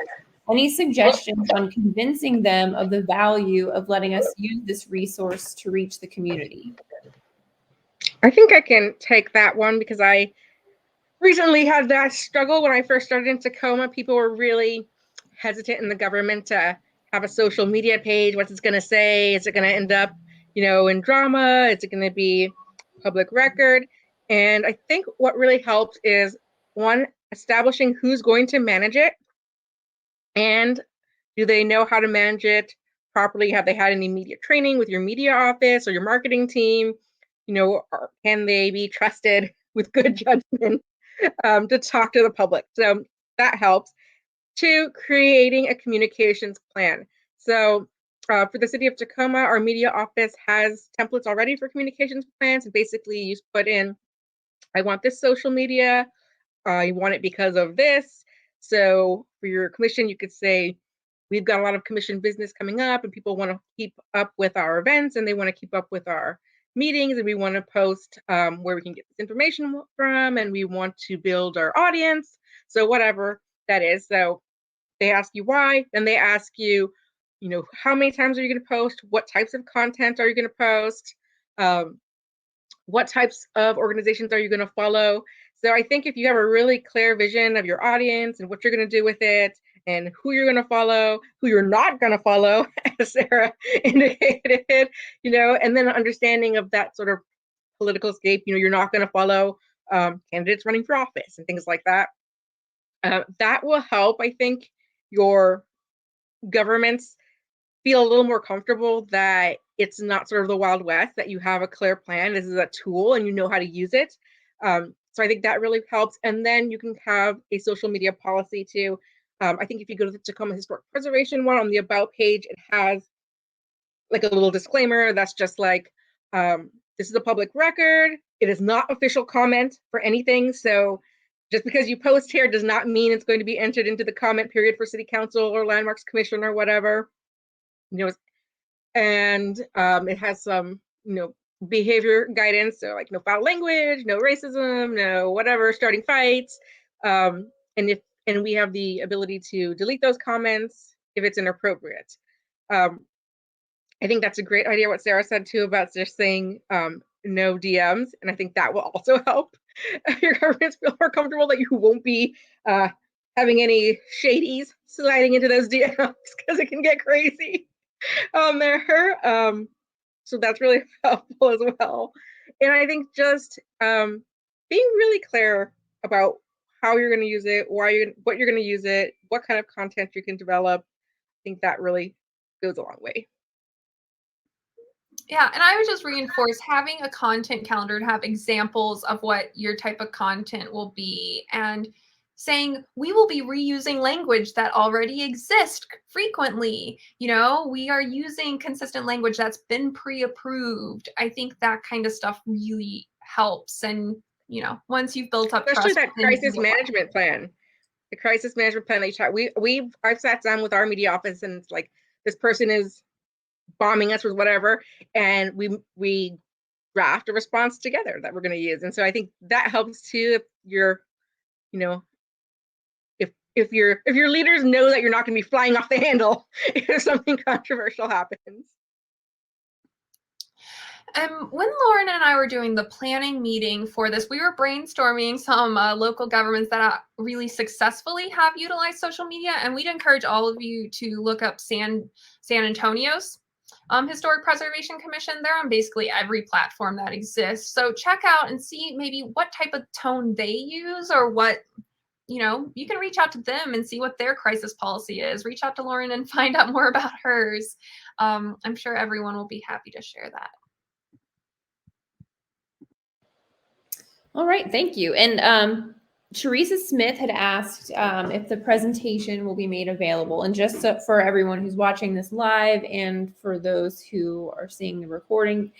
Any suggestions on convincing them of the value of letting us use this resource to reach the community? I think I can take that one because I recently had that struggle when I first started in Tacoma. People were really hesitant in the government to have a social media page. What's it going to say? Is it going to end up, in drama? Is it going to be public record? And I think what really helped is, one, establishing who's going to manage it. And do they know how to manage it properly? Have they had any media training with your media office or your marketing team? Or can they be trusted with good judgment to talk to the public? So that helps. 2, creating a communications plan. So for the city of Tacoma, our media office has templates already for communications plans. And basically, you put in, I want this social media. I want it because of this. So for your commission, you could say, we've got a lot of commission business coming up and people want to keep up with our events and they want to keep up with our meetings, and we want to post where we can get this information from, and we want to build our audience. So whatever that is. So they ask you why, then they ask you, how many times are you going to post? What types of content are you going to post? What types of organizations are you going to follow? So I think if you have a really clear vision of your audience and what you're going to do with it and who you're going to follow, who you're not going to follow, as Sarah indicated, and then an understanding of that sort of political scape, you're not going to follow candidates running for office and things like that. That will help, I think, your governments feel a little more comfortable that it's not sort of the Wild West, that you have a clear plan. This is a tool and you know how to use it. So I think that really helps. And then you can have a social media policy too. I think if you go to the Tacoma Historic Preservation one, on the About page, it has like a little disclaimer that's just like, this is a public record. It is not official comment for anything. So just because you post here does not mean it's going to be entered into the comment period for City Council or Landmarks Commission or whatever. And it has some, behavior guidance. So like no foul language, no racism, no whatever, starting fights. And we have the ability to delete those comments if it's inappropriate. I think that's a great idea what Sarah said too about just saying no DMs. And I think that will also help your governments feel more comfortable that you won't be having any shadies sliding into those DMs because it can get crazy on there. So that's really helpful as well. And I think just being really clear about how you're going to use it, what you're going to use it, what kind of content you can develop. I think that really goes a long way. Yeah, and I would just reinforce having a content calendar to have examples of what your type of content will be, and saying we will be reusing language that already exists frequently. We are using consistent language that's been pre-approved. I think that kind of stuff really helps. And, once you've built up Especially trust, that then you can crisis go back. management plan. The crisis management plan that you talk, I've sat down with our media office and it's like, this person is bombing us with whatever, and we draft a response together that we're going to use. And so I think that helps too, if you're, if your leaders know that you're not going to be flying off the handle if something controversial happens. When Lauren and I were doing the planning meeting for this, we were brainstorming some local governments that really successfully have utilized social media, and we'd encourage all of you to look up San Antonio's Historic Preservation Commission. They're on basically every platform that exists. So check out and see maybe what type of tone they use, or what, you can reach out to them and see what their crisis policy is. Reach out to Lauren and find out more about hers. I'm sure everyone will be happy to share that. All right, thank you. And Teresa Smith had asked if the presentation will be made available. And just for everyone who's watching this live and for those who are seeing the recording,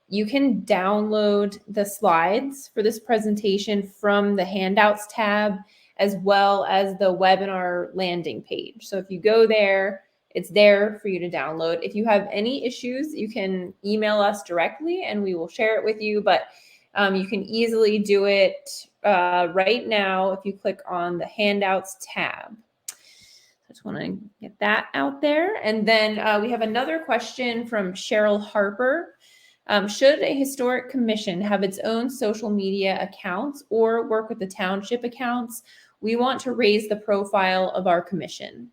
you can download the slides for this presentation from the handouts tab, as well as the webinar landing page. So if you go there, it's there for you to download. If you have any issues, you can email us directly and we will share it with you. But you can easily do it right now if you click on the handouts tab. I just want to get that out there. And then we have another question from Cheryl Harper. Should a historic commission have its own social media accounts or work with the township accounts? We want to raise the profile of our commission.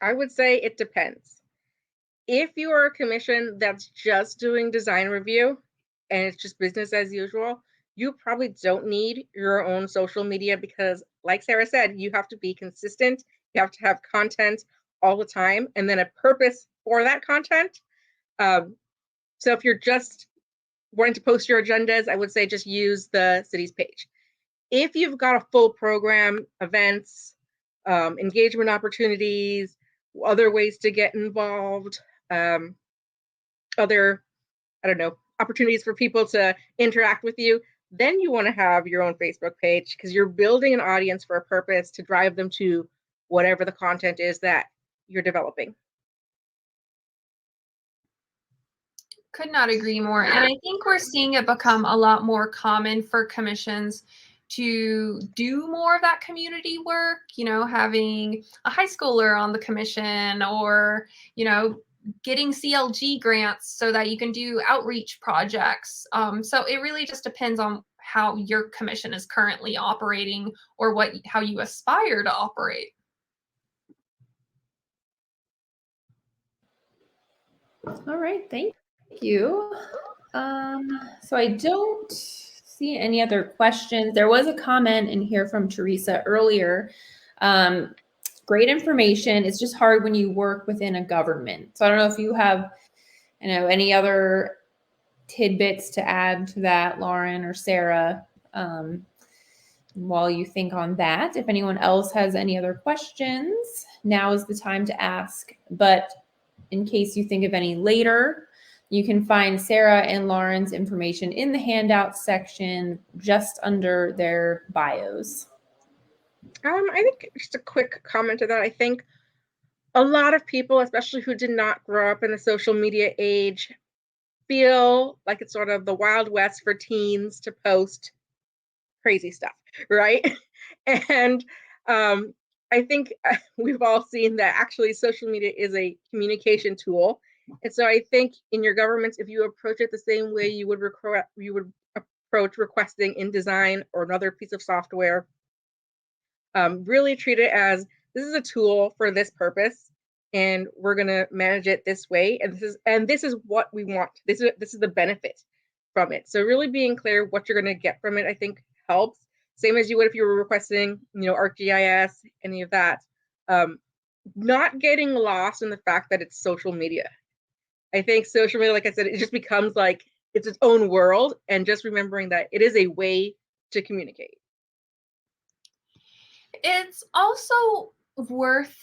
I would say it depends. If you are a commission that's just doing design review and it's just business as usual, you probably don't need your own social media, because like Sarah said, you have to be consistent. You have to have content all the time, and then a purpose for that content. So if you're just wanting to post your agendas, I would say just use the city's page. If you've got a full program, events, engagement opportunities, other ways to get involved, other, opportunities for people to interact with you, then you want to have your own Facebook page, because you're building an audience for a purpose to drive them to whatever the content is that you're developing. Could not agree more. And I think we're seeing it become a lot more common for commissions to do more of that community work, having a high schooler on the commission, or, getting CLG grants so that you can do outreach projects. So it really just depends on how your commission is currently operating, or how you aspire to operate. All right, thank you. So I don't see any other questions. There was a comment in here from Teresa earlier. Great information. It's just hard when you work within a government. So I don't know if you have, any other tidbits to add to that, Lauren or Sarah, while you think on that. If anyone else has any other questions, now is the time to ask. But in case you think of any later, you can find Sarah and Lauren's information in the handout section just under their bios. I think just a quick comment to that. I think a lot of people, especially who did not grow up in the social media age, feel like it's sort of the Wild West for teens to post crazy stuff, right? And I think we've all seen that actually social media is a communication tool. And so I think in your governments, if you approach it the same way you would approach requesting InDesign or another piece of software, really treat it as, this is a tool for this purpose, and we're going to manage it this way, and this is what we want. This is the benefit from it. So really being clear what you're going to get from it, I think, helps. same as you would if you were requesting, ArcGIS, any of that. Not getting lost in the fact that it's social media. I think social media, like I said, it just becomes like it's its own world, and just remembering that it is a way to communicate. It's also worth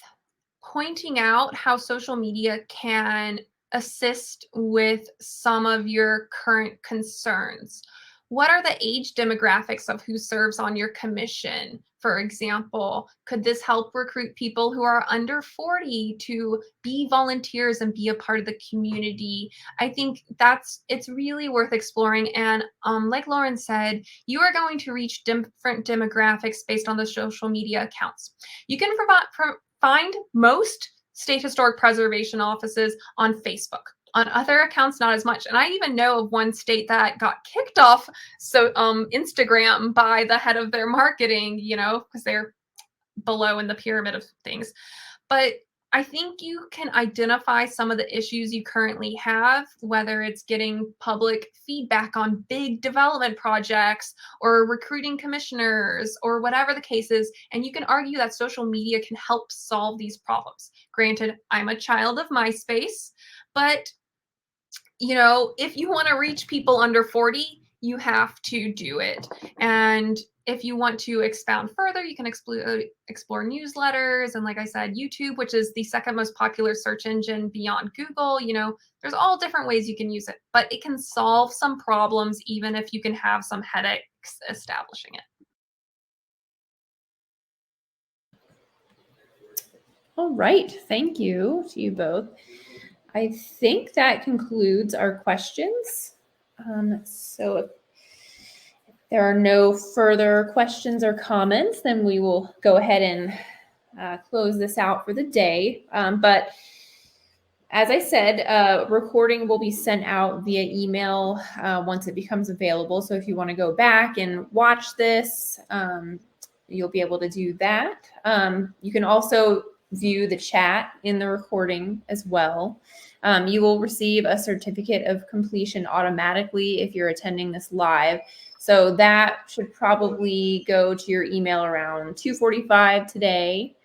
pointing out how social media can assist with some of your current concerns. What are the age demographics of who serves on your commission? For example, could this help recruit people who are under 40 to be volunteers and be a part of the community? I think it's really worth exploring. And like Lauren said, you are going to reach different demographics based on the social media accounts. You can find most state historic preservation offices on Facebook. On other accounts, not as much. And I even know of one state that got kicked off Instagram by the head of their marketing, because they're below in the pyramid of things. But I think you can identify some of the issues you currently have, whether it's getting public feedback on big development projects or recruiting commissioners or whatever the case is. And you can argue that social media can help solve these problems. Granted, I'm a child of MySpace, but if you want to reach people under 40, you have to do it. And if you want to expound further, you can explore newsletters. And like I said, YouTube, which is the second most popular search engine beyond Google, there's all different ways you can use it, but it can solve some problems, even if you can have some headaches establishing it. All right. Thank you to you both. I think that concludes our questions. So if there are no further questions or comments, then we will go ahead and close this out for the day. But as I said, recording will be sent out via email once it becomes available. So if you want to go back and watch this, you'll be able to do that. You can also view the chat in the recording as well. You will receive a certificate of completion automatically if you're attending this live. So that should probably go to your email around 2:45 today.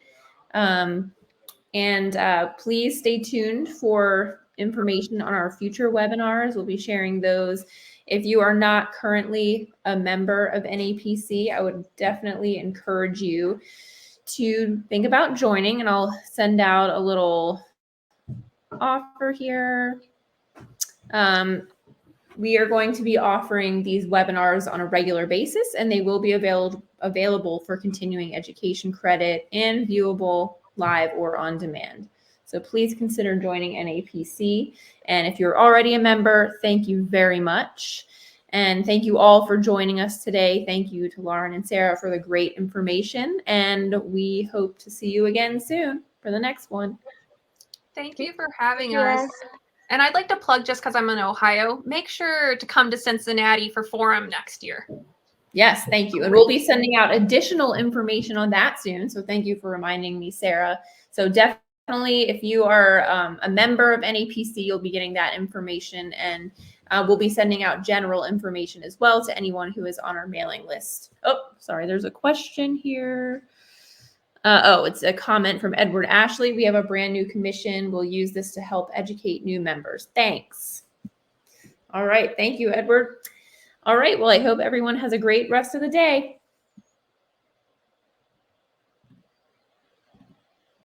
Please stay tuned for information on our future webinars. We'll be sharing those. If you are not currently a member of NAPC, I would definitely encourage you to think about joining, and I'll send out a little offer here. We are going to be offering these webinars on a regular basis, and they will be available for continuing education credit and viewable live or on demand. So please consider joining NAPC. And if you're already a member, thank you very much. And thank you all for joining us today. Thank you to Lauren and Sarah for the great information. And we hope to see you again soon for the next one. Thank you for having us. And I'd like to plug, just because I'm in Ohio, make sure to come to Cincinnati for Forum next year. Yes, thank you. And we'll be sending out additional information on that soon. So thank you for reminding me, Sarah. So definitely, if you are a member of NAPC, you'll be getting that information. And we'll be sending out general information as well to anyone who is on our mailing list. Oh, sorry, there's a question here. It's a comment from Edward Ashley. We have a brand new commission. We'll use this to help educate new members. Thanks. All right. Thank you, Edward. All right. Well, I hope everyone has a great rest of the day.